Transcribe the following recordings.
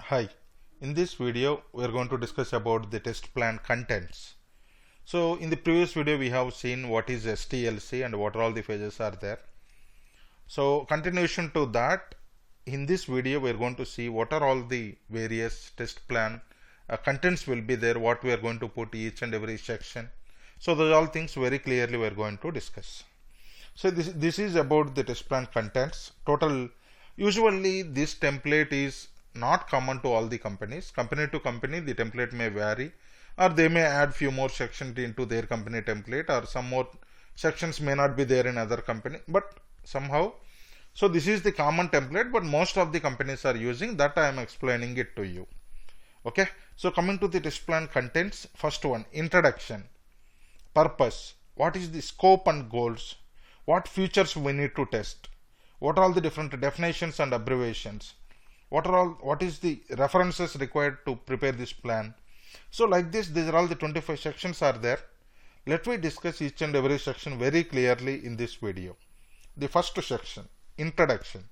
Hi, in this video we are going to discuss about the test plan contents. So in the previous video we have seen what is STLC and what are all the phases are there. So continuation to that, in this video we are going to see what are all the various test plan contents will be there, what we are going to put each and every section. So those all things very clearly we are going to discuss. So this is about the test plan contents. Usually this template is not common to all the companies. Company to company the template may vary, or they may add few more sections into their company template, or some more sections may not be there in other company, but somehow. So this is the common template, but most of the companies are using that. I am explaining it to you. Okay, so coming to the test plan contents, first one, introduction, purpose, what is the scope and goals, what features we need to test, what are all the different definitions and abbreviations, what is the references required to prepare this plan. So like this, these are all the 25 sections are there. Let me discuss each and every section very clearly in this video. The first section, introduction.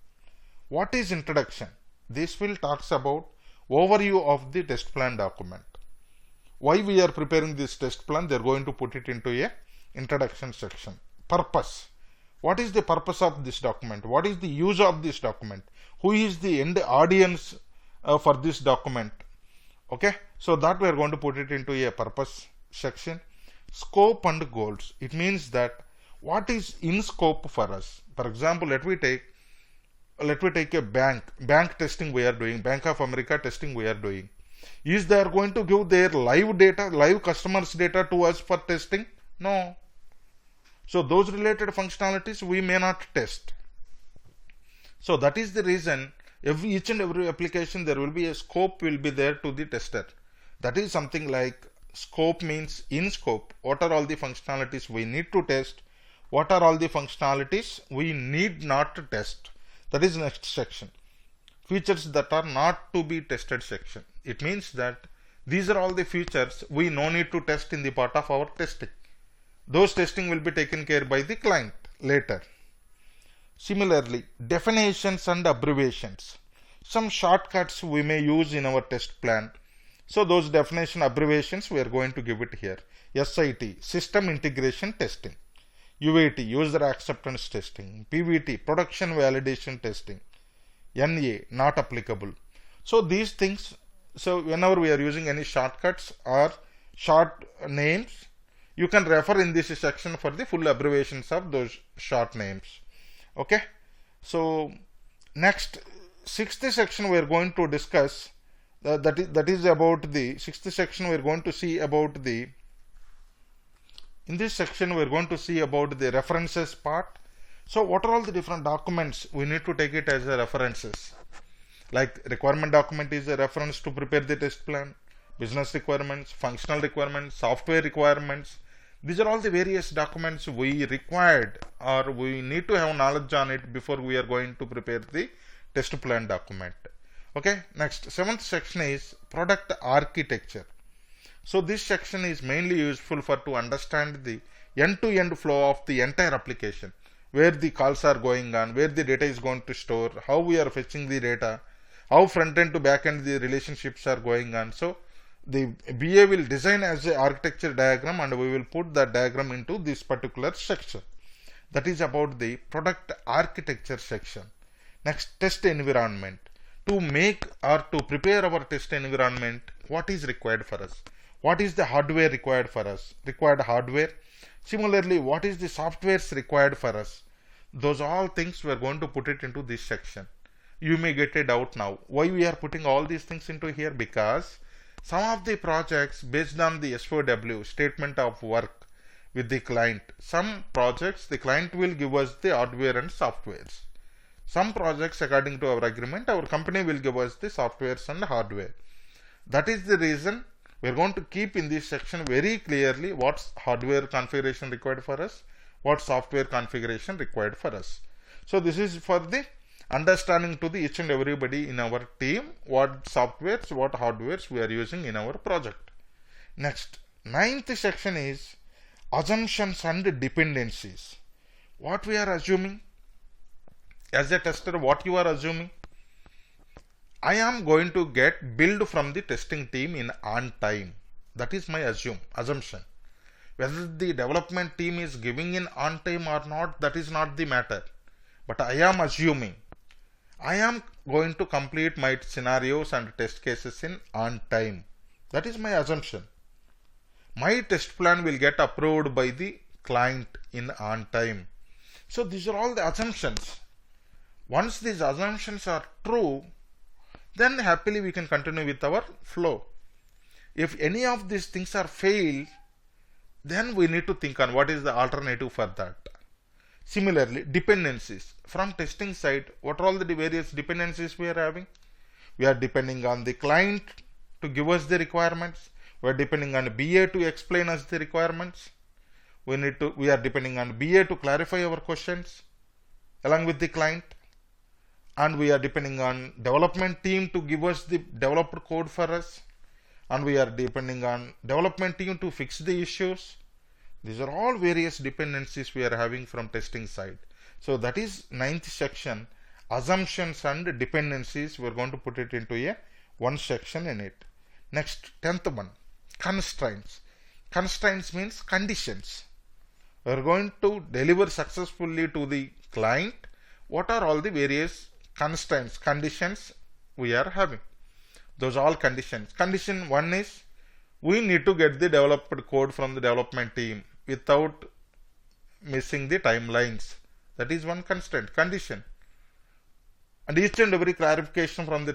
What is introduction? This will talks about overview of the test plan document. Why we are preparing this test plan, they are going to put it into a introduction section. Purpose. What is the purpose of this document? What is the use of this document? Who is the end audience for this document? Okay, so that we are going to put it into a purpose section. Scope and goals. It means that what is in scope for us. For example, let me take a bank testing we are doing, Bank of America testing we are doing. Is they are going to give their live data, live customers data to us for testing? No. So those related functionalities we may not test. So that is the reason each and every application there will be a scope will be there to the tester. That is something like scope means in scope. What are all the functionalities we need to test? What are all the functionalities we need not to test? That is next section. Features that are not to be tested section. It means that these are all the features we no need to test in the part of our testing. Those testing will be taken care by the client later. Similarly, definitions and abbreviations. Some shortcuts we may use in our test plan. So those definition abbreviations we are going to give it here. SIT, System Integration Testing. UAT, User Acceptance Testing. PVT, Production Validation Testing. NA, not applicable. So these things, so whenever we are using any shortcuts or short names, you can refer in this section for the full abbreviations of those short names. Okay, so next, sixth section we are going to discuss that is about the sixth section we are going to see about the, in this section we are going to see about the references part. So what are all the different documents we need to take it as a references? Like requirement document is a reference to prepare the test plan, business requirements, functional requirements, software requirements. These are all the various documents we required or we need to have knowledge on it before we are going to prepare the test plan document. Okay, next, seventh section is product architecture. So this section is mainly useful for to understand the end-to-end flow of the entire application, where the calls are going on, where the data is going to store, how we are fetching the data, how front end to back end the relationships are going on. So the BA will design as a architecture diagram and we will put that diagram into this particular section. That is about the product architecture section. Next, test environment. To make or to prepare our test environment, what is required for us? What is the hardware required for us? Required hardware. Similarly, what is the softwares required for us? Those all things we are going to put it into this section. You may get a doubt now. Why we are putting all these things into here? Because some of the projects based on the SOW, statement of work with the client. Some projects the client will give us the hardware and softwares. Some projects according to our agreement, our company will give us the softwares and hardware. That is the reason we are going to keep in this section very clearly what's hardware configuration required for us, what software configuration required for us. So this is for the understanding to the each and everybody in our team what softwares, what hardwares we are using in our project. Next, ninth section is assumptions and dependencies. What we are assuming as a tester, what you are assuming, I am going to get billed from the testing team in on time. That is my assumption. Whether the development team is giving in on time or not, that is not the matter. But I am assuming I am going to complete my scenarios and test cases in on time. That is my assumption. My test plan will get approved by the client in on time. So these are all the assumptions. Once these assumptions are true, then happily we can continue with our flow. If any of these things are failed, then we need to think on what is the alternative for that. Similarly, dependencies. From testing side, what are all the various dependencies we are having? We are depending on the client to give us the requirements. We are depending on BA to explain us the requirements. We are depending on BA to clarify our questions along with the client. And we are depending on development team to give us the developer code for us. And we are depending on development team to fix the issues. These are all various dependencies we are having from testing side. So that is 9th section, assumptions and dependencies. We are going to put it into one section in it. Next, 10th one, constraints. Constraints means conditions. We are going to deliver successfully to the client. What are all the various constraints, conditions we are having? Those are all conditions. Condition 1 is we need to get the developed code from the development team without missing the timelines. That is one constraint, condition. And each and every clarification from the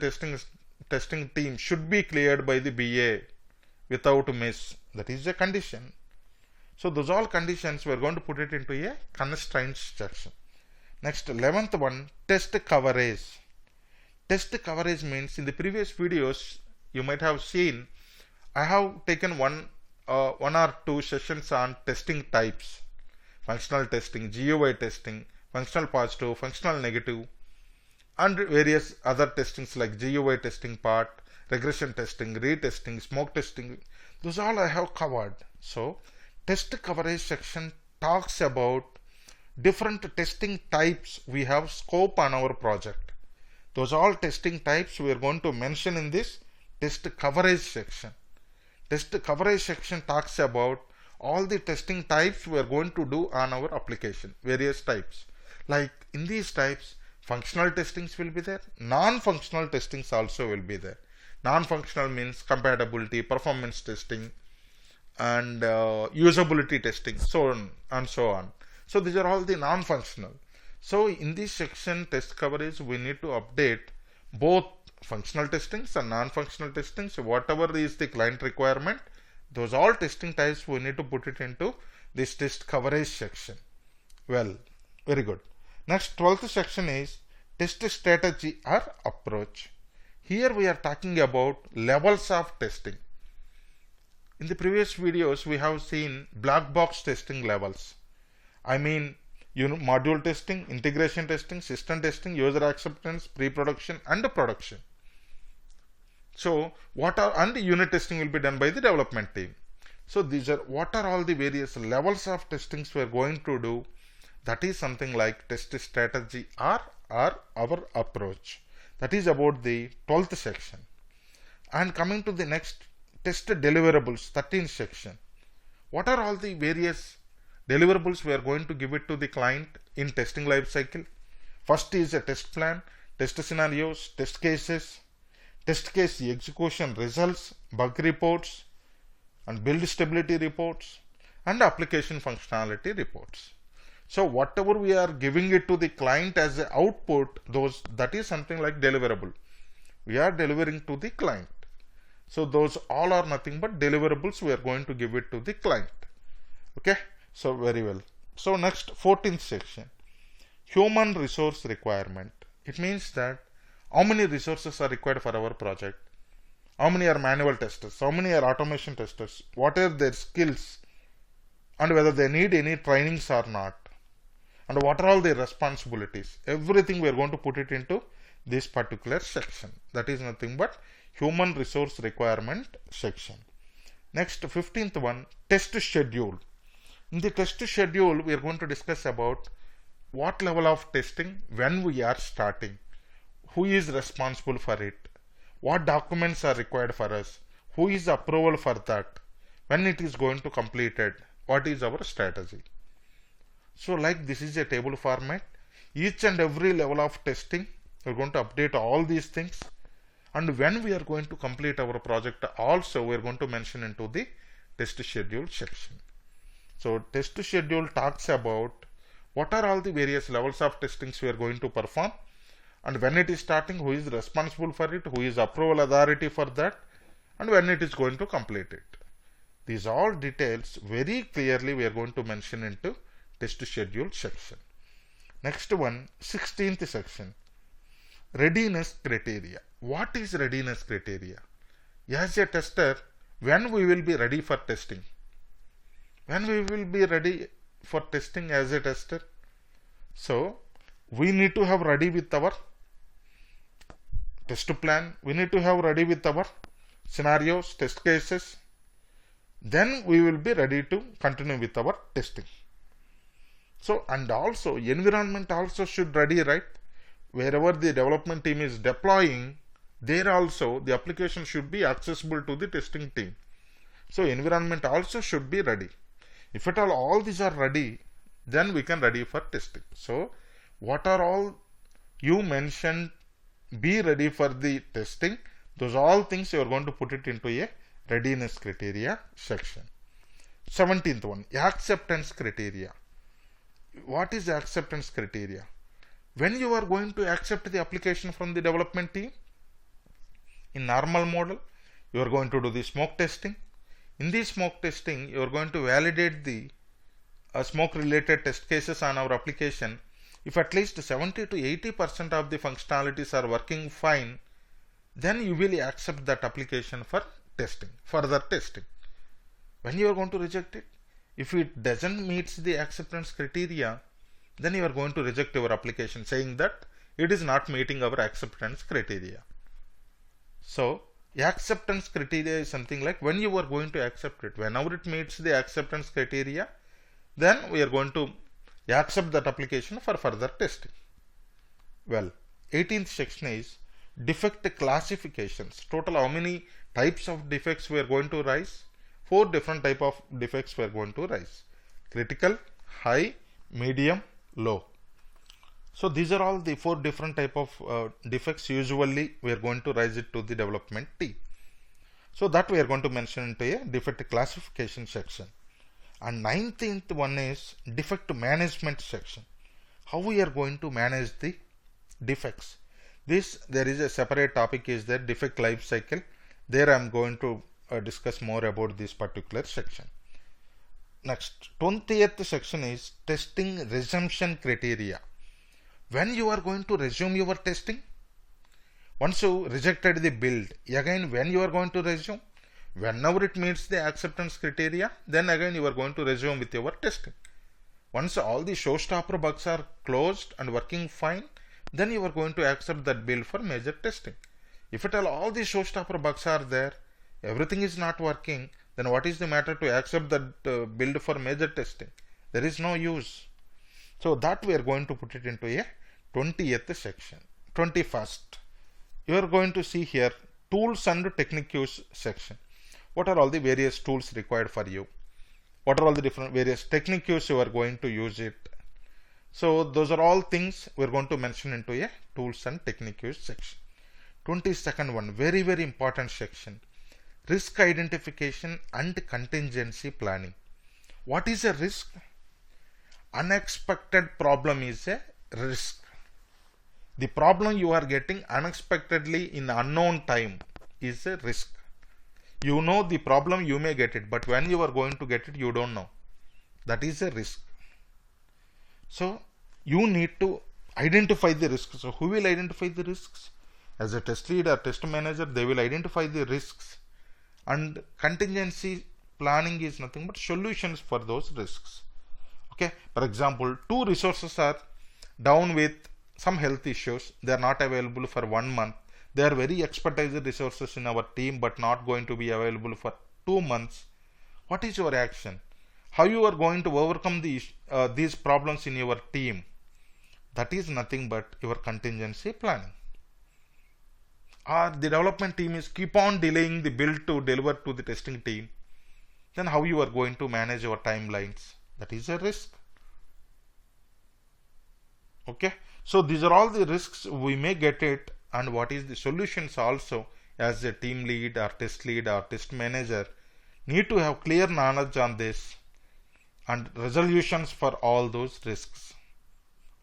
testing team should be cleared by the BA without miss. That is a condition. So those all conditions, we are going to put it into a constraints section. Next, 11th one, test coverage. Test coverage means in the previous videos you might have seen I have taken one or two sessions on testing types. Functional testing, GUI testing, functional positive, functional negative, and various other testings like GUI testing part, regression testing, retesting, smoke testing. Those all I have covered. So test coverage section talks about different testing types we have scope on our project. Those all testing types we are going to mention in this test coverage section. Test coverage section talks about all the testing types we are going to do on our application, various types. Like in these types, functional testings will be there, non-functional testings also will be there. Non-functional means compatibility, performance testing, and usability testing, so on and so on. So these are all the non-functional. So in this section test coverage, we need to update both functional testings and non-functional testings. Whatever is the client requirement, those all testing types we need to put it into this test coverage section. Well, very good. Next, 12th section is test strategy or approach. Here we are talking about levels of testing. In the previous videos we have seen black box testing levels. I mean module testing, integration testing, system testing, user acceptance, pre-production and production. So and unit testing will be done by the development team. So these are what are all the various levels of testings we are going to do. That is something like test strategy or our approach. That is about the 12th section. And coming to the next, test deliverables, 13th section. What are all the various deliverables we are going to give it to the client in testing lifecycle? First is a test plan, test scenarios, test cases, test case execution results, bug reports, and build stability reports, and application functionality reports. So whatever we are giving it to the client as an output, that is something like deliverable. We are delivering to the client. So those all are nothing but deliverables we are going to give it to the client. Okay, so very well. So next, 14th section, human resource requirement. It means that how many resources are required for our project, how many are manual testers, how many are automation testers, what are their skills, and whether they need any trainings or not, and what are all their responsibilities. Everything we are going to put it into this particular section. That is nothing but human resource requirement section. Next, 15th one, test schedule. In the test schedule, we are going to discuss about what level of testing, when we are starting, who is responsible for it, what documents are required for us, who is the approval for that, when it is going to completed, what is our strategy. So like this is a table format. Each and every level of testing, we're going to update all these things. And when we are going to complete our project also, we're going to mention into the test schedule section. So test schedule talks about what are all the various levels of testings we are going to perform, and when it is starting, who is responsible for it, who is approval authority for that, and when it is going to complete it. These all details very clearly we are going to mention into test schedule section. Next one, 16th section, readiness criteria. What is readiness criteria? As a tester, when we will be ready for testing? When we will be ready for testing as a tester? So we need to have ready with our test plan, we need to have ready with our scenarios, test cases, then we will be ready to continue with our testing. So, and also environment also should ready, right? Wherever the development team is deploying, there also the application should be accessible to the testing team. So environment also should be ready. If at all these are ready, then we can ready for testing. So what are all you mentioned be ready for the testing, those all things you are going to put it into a readiness criteria section. 17th one, acceptance criteria. What is acceptance criteria? When you are going to accept the application from the development team, in normal model, you are going to do the smoke testing. In the smoke testing, you are going to validate the smoke related test cases on our application. If at least 70 to 80% of the functionalities are working fine, then you will accept that application for testing, further testing. When you are going to reject it, if it doesn't meet the acceptance criteria, then you are going to reject your application, saying that it is not meeting our acceptance criteria. So acceptance criteria is something like when you are going to accept it, whenever it meets the acceptance criteria, then we are going to accept that application for further testing. Well, 18th section is defect classifications. Total how many types of defects we are going to raise? 4 different type of defects we are going to raise: critical, high, medium, low. So these are all the 4 different type of defects usually we are going to raise it to the development team. So that we are going to mention into a defect classification section. And 19th one is defect management section. How we are going to manage the defects? There is a separate topic is that defect life cycle. There I am going to discuss more about this particular section. Next, 20th section is testing resumption criteria. When you are going to resume your testing, once you rejected the build, again when you are going to resume, whenever it meets the acceptance criteria, then again you are going to resume with your testing. Once all the showstopper bugs are closed and working fine, then you are going to accept that build for major testing. If at all the showstopper bugs are there, everything is not working, then what is the matter to accept that build for major testing? There is no use. So that we are going to put it into a 20th section. 21st, you are going to see here tools and techniques section. What are all the various tools required for you? What are all the different various techniques you are going to use it? So those are all things we are going to mention into a tools and techniques section. 22nd one, very very important section, risk identification and contingency planning. What is a risk? Unexpected problem is a risk. The problem you are getting unexpectedly in unknown time is a risk. You know the problem, you may get it, but when you are going to get it, you don't know. That is a risk. So you need to identify the risks. So who will identify the risks? As a test lead or test manager, they will identify the risks. And contingency planning is nothing but solutions for those risks. Okay, for example, 2 resources are down with some health issues. They are not available for 1 month. They are very expertise resources in our team, but not going to be available for 2 months. What is your action? How you are going to overcome these problems in your team? That is nothing but your contingency planning. or the development team is keep on delaying the build to deliver to the testing team, then how you are going to manage your timelines? That is a risk. Okay, so these are all the risks we may get it, and what is the solutions also. As a team lead or test manager need to have clear knowledge on this and resolutions for all those risks.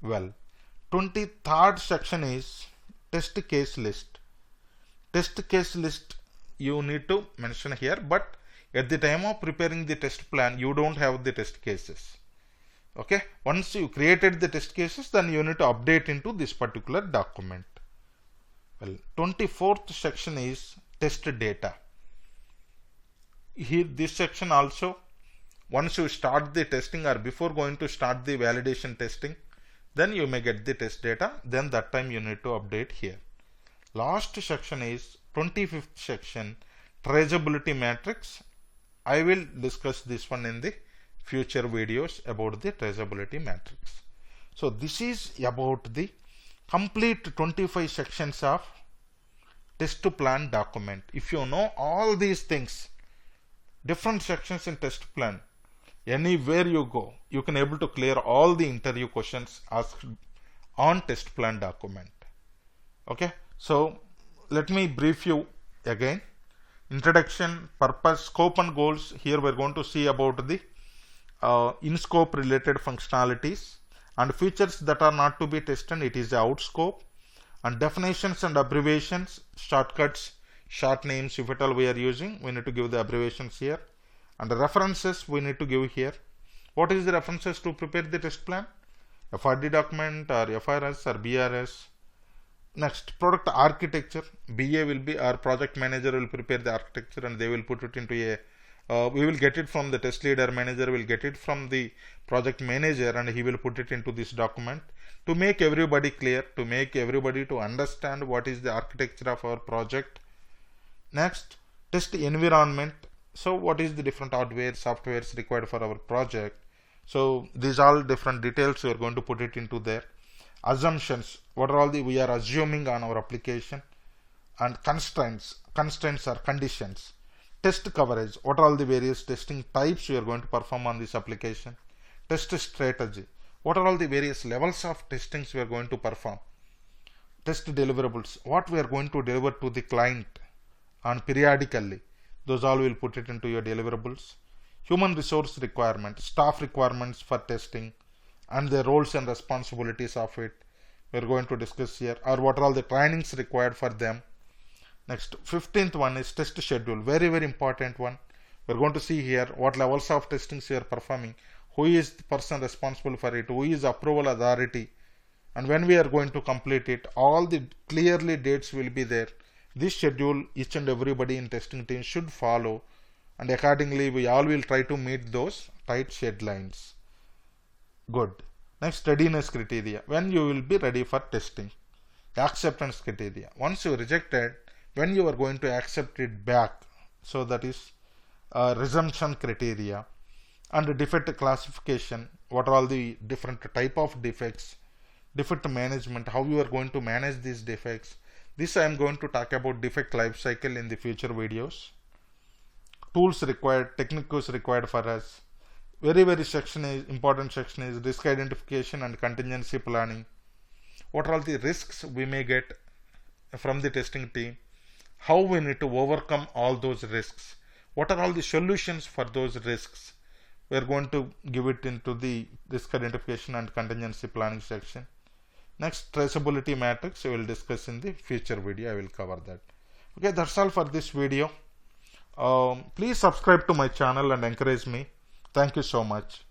Well, 23rd section is test case list. Test case list you need to mention here, but at the time of preparing the test plan you don't have the test cases. Okay, once you created the test cases, then you need to update into this particular document. Well, 24th section is test data. Here this section also, once you start the testing or before going to start the validation testing, then you may get the test data, then that time you need to update here. Last section is 25th section, traceability matrix. I will discuss this one in the future videos about the traceability matrix. So this is about the complete 25 sections of test plan document. If you know all these things, different sections in test plan, anywhere you go, you can able to clear all the interview questions asked on test plan document. Okay, so let me brief you again. Introduction, purpose, scope and goals. Here we are going to see about the in scope related functionalities and features that are not to be tested. It is the out scope, and definitions and abbreviations, shortcuts, short names. If at all we are using, we need to give the abbreviations here, and the references we need to give here. What is the references to prepare the test plan? FRD document or FRS or BRS. Next, product architecture. BA will be, our project manager will prepare the architecture and they will put it into a we will get it from the test leader, manager will get it from the project manager, and he will put it into this document to make everybody clear, to make everybody to understand what is the architecture of our project. Next, test environment. So what is the different hardware, softwares required for our project? So these all different details we are going to put it into there. Assumptions, what are all the we are assuming on our application, and constraints are conditions. Test coverage, what are all the various testing types we are going to perform on this application. Test strategy, what are all the various levels of testings we are going to perform. Test deliverables, what we are going to deliver to the client and periodically, those all will put it into your deliverables. Human resource requirement, staff requirements for testing and the roles and responsibilities of it, we are going to discuss here, or what are all the trainings required for them. Next, 15th one is test schedule, very important one. We are going to see here what levels of testings you are performing, who is the person responsible for it, who is approval authority, and when we are going to complete it. All the clearly dates will be there. This schedule each and everybody in testing team should follow, and accordingly we all will try to meet those tight deadlines. Good. Next, readiness criteria, when you will be ready for testing. Acceptance criteria, once you rejected, when you are going to accept it back. So that is resumption criteria. And defect classification, what are all the different type of defects. Defect management, how you are going to manage these defects. This I am going to talk about defect life cycle in the future videos. Tools required, techniques required for us. Very important section is risk identification and contingency planning. What are all the risks we may get from the testing team? How we need to overcome all those risks? What are all the solutions for those risks? We are going to give it into the risk identification and contingency planning section. Next, traceability matrix we will discuss in the future video. I will cover that. Okay, that's all for this video. Please subscribe to my channel and encourage me. Thank you so much.